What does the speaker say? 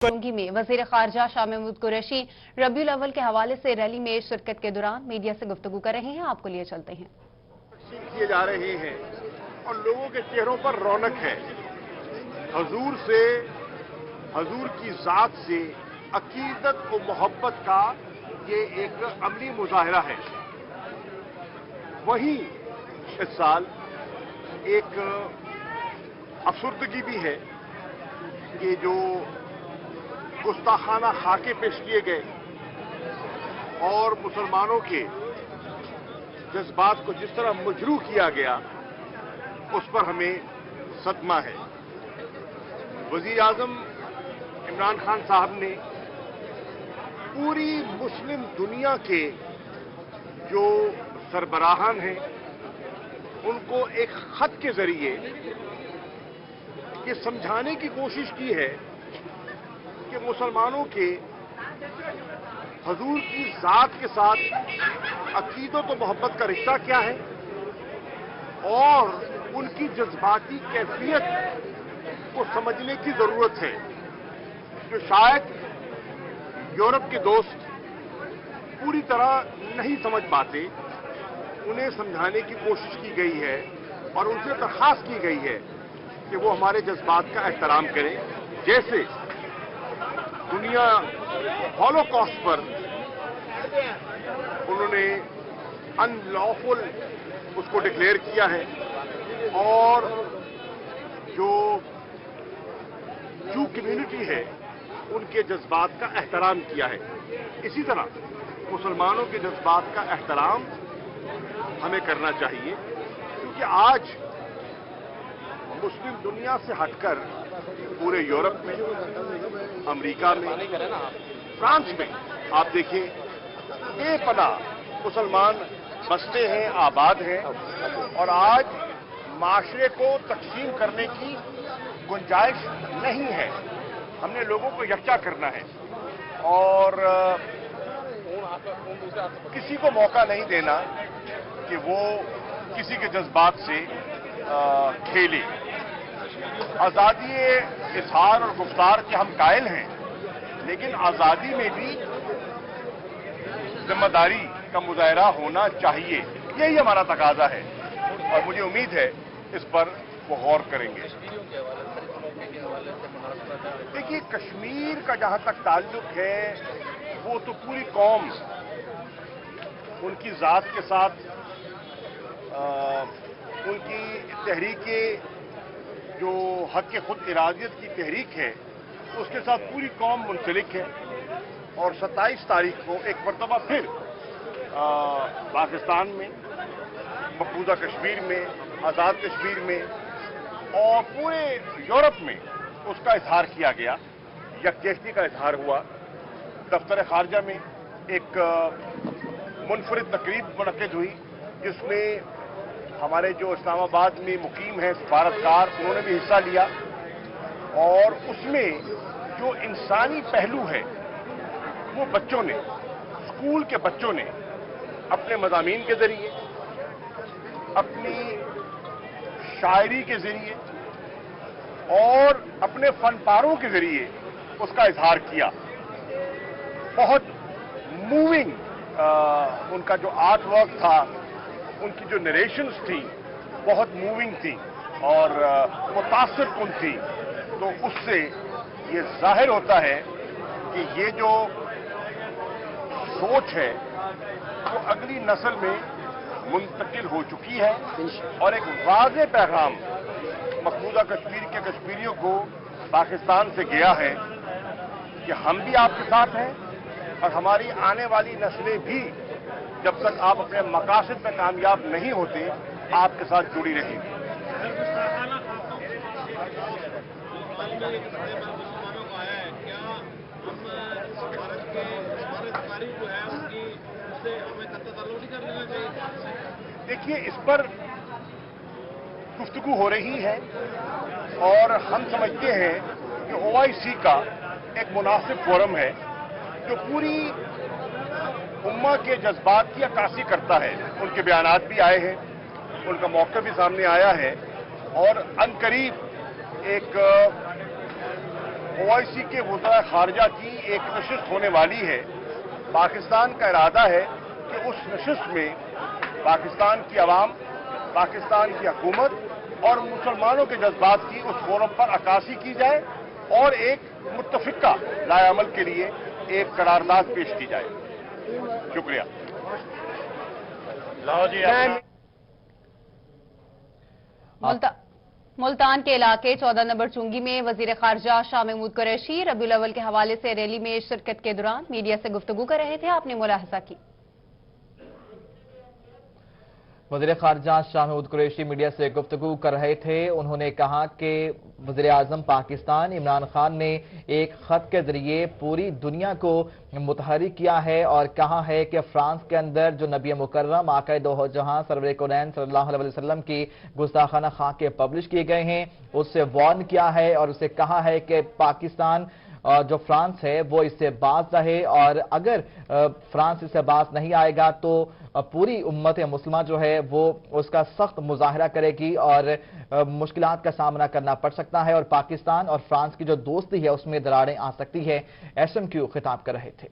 टोंगी में वजीर खारजा शाह महमूद कुरैशी रबीउल अव्वल के हवाले से रैली में शिरकत के दौरान मीडिया से गुफ्तगू कर रहे हैं। आपको लिए चलते हैं। किए जा रहे हैं और लोगों के चेहरों पर रौनक है। हजूर से, हजूर की जात से अकीदत और मोहब्बत का ये एक अमली मुजाहरा है। वहीं इस साल एक अफसरदगी भी है कि जो गुस्ताखाना खाके पेश किए गए और मुसलमानों के जज्बात को जिस तरह मजरूह किया गया, उस पर हमें सदमा है। वजीर आजम इमरान खान साहब ने पूरी मुस्लिम दुनिया के जो सरबराहान हैं, उनको एक खत के जरिए ये समझाने की कोशिश की है कि मुसलमानों के हजूर की जात के साथ अकीदत और मोहब्बत का रिश्ता क्या है और उनकी जज्बाती कैफियत को समझने की जरूरत है, जो शायद यूरोप के दोस्त पूरी तरह नहीं समझ पाते। उन्हें समझाने की कोशिश की गई है और उनसे दरखास्त की गई है कि वो हमारे जज्बात का एहतराम करें। जैसे दुनिया हॉलोकॉस्ट पर उन्होंने अनलॉफुल उसको डिक्लेयर किया है और जो जू कम्युनिटी है उनके जज्बात का एहतराम किया है। इसी तरह मुसलमानों के जज्बात का एहतराम हमें करना चाहिए, क्योंकि आज मुस्लिम दुनिया से हटकर पूरे यूरोप में, अमेरिका में, फ्रांस में आप देखिए बेपनाह मुसलमान बसते हैं, आबाद हैं और आज माशरे को तकसीम करने की गुंजाइश नहीं है। हमने लोगों को यकजा करना है और किसी को मौका नहीं देना कि वो किसी के जज्बात से खेले। आज़ादी इज़हार और गुफ्तार के हम कायल हैं, लेकिन आज़ादी में भी जिम्मेदारी का मुजाहरा होना चाहिए। यही हमारा तकाजा है और मुझे उम्मीद है इस पर वो गौर करेंगे। देखिए, कश्मीर का जहां तक ताल्लुक है, वो तो पूरी कौम उनकी जात के साथ उनकी तहरीके जो हक के खुद इरादियत की तहरीक है, उसके साथ पूरी कौम मुंसलिक है। और 27 तारीख को एक मरतबा फिर पाकिस्तान में, मकबूजा कश्मीर में, आज़ाद कश्मीर में और पूरे यूरोप में उसका इजहार किया गया, यकजहती का इजहार हुआ। दफ्तर खारजा में एक मुनफरिद तकरीब मुनक्किद हुई, जिसमें हमारे जो इस्लामाबाद में मुकीम हैं सफारतकार, उन्होंने भी हिस्सा लिया और उसमें जो इंसानी पहलू है वो बच्चों ने, स्कूल के बच्चों ने अपने मज़ामीन के जरिए, अपनी शायरी के जरिए और अपने फनपारों के जरिए उसका इजहार किया। बहुत मूविंग उनका जो आर्ट वर्क था, उनकी जो नरेशंस थी, बहुत मूविंग थी और मुतासिर कुन थी। तो उससे ये जाहिर होता है कि ये जो सोच है वो अगली नस्ल में मुंतकिल हो चुकी है और एक वाज़ेह पैगाम मकबूजा कश्मीर के कश्मीरियों को पाकिस्तान से गया है कि हम भी आपके साथ हैं और हमारी आने वाली नस्लें भी, जब तक आप अपने मकासद में कामयाब नहीं होते, आपके साथ जुड़ी रहेंगी। देखिए, इस पर गुफ्तगू हो रही है और हम समझते हैं कि OIC का एक मुनासिब फोरम है जो पूरी उम्मा के जज्बात की अक्कासी करता है। उनके बयानात भी आए हैं, उनका मौक़िफ़ भी सामने आया है और अनकरीब एक OIC के वज़ीर खारजा की एक नशिस्त होने वाली है। पाकिस्तान का इरादा है कि उस नशिस्त में पाकिस्तान की आवाम, पाकिस्तान की हुकूमत और मुसलमानों के जज्बात की उस फोरम पर अक्कासी की जाए और एक मुत्तफिका लाएअमल के लिए एक करारदाद पेश की जाए। शुक्रिया। मुल्तान के इलाके 14 नंबर चुंगी में वजीर खारजा शाह महमूद कुरैशी रबीउल अव्वल के हवाले से रैली में शिरकत के दौरान मीडिया से गुफ्तगू कर रहे थे। आपने मुलाहजा की। वज़ीर ख़ारजा शाह महमूद कुरैशी मीडिया से गुफ्तगू कर रहे थे। उन्होंने कहा कि वज़ीर आज़म पाकिस्तान इमरान खान ने एक ख़त के ज़रिए पूरी दुनिया को मुतहर्रिक किया है और कहा है कि फ्रांस के अंदर जो नबी मुकर्रम आक़ाए दो जहां सरवर कौनैन सल्लल्लाहु अलैहि वसल्लम की गुस्ताखाना खाके पब्लिश किए गए हैं, उससे वार्न किया है और उसे कहा है कि पाकिस्तान जो फ्रांस है वो इससे बाज रहे और अगर फ्रांस इससे बाज नहीं आएगा तो पूरी उम्मत मुस्लिमा जो है वो उसका सख्त मुजाहरा करेगी और मुश्किलात का सामना करना पड़ सकता है और पाकिस्तान और फ्रांस की जो दोस्ती है उसमें दरारें आ सकती है। SMQ खिताब कर रहे थे।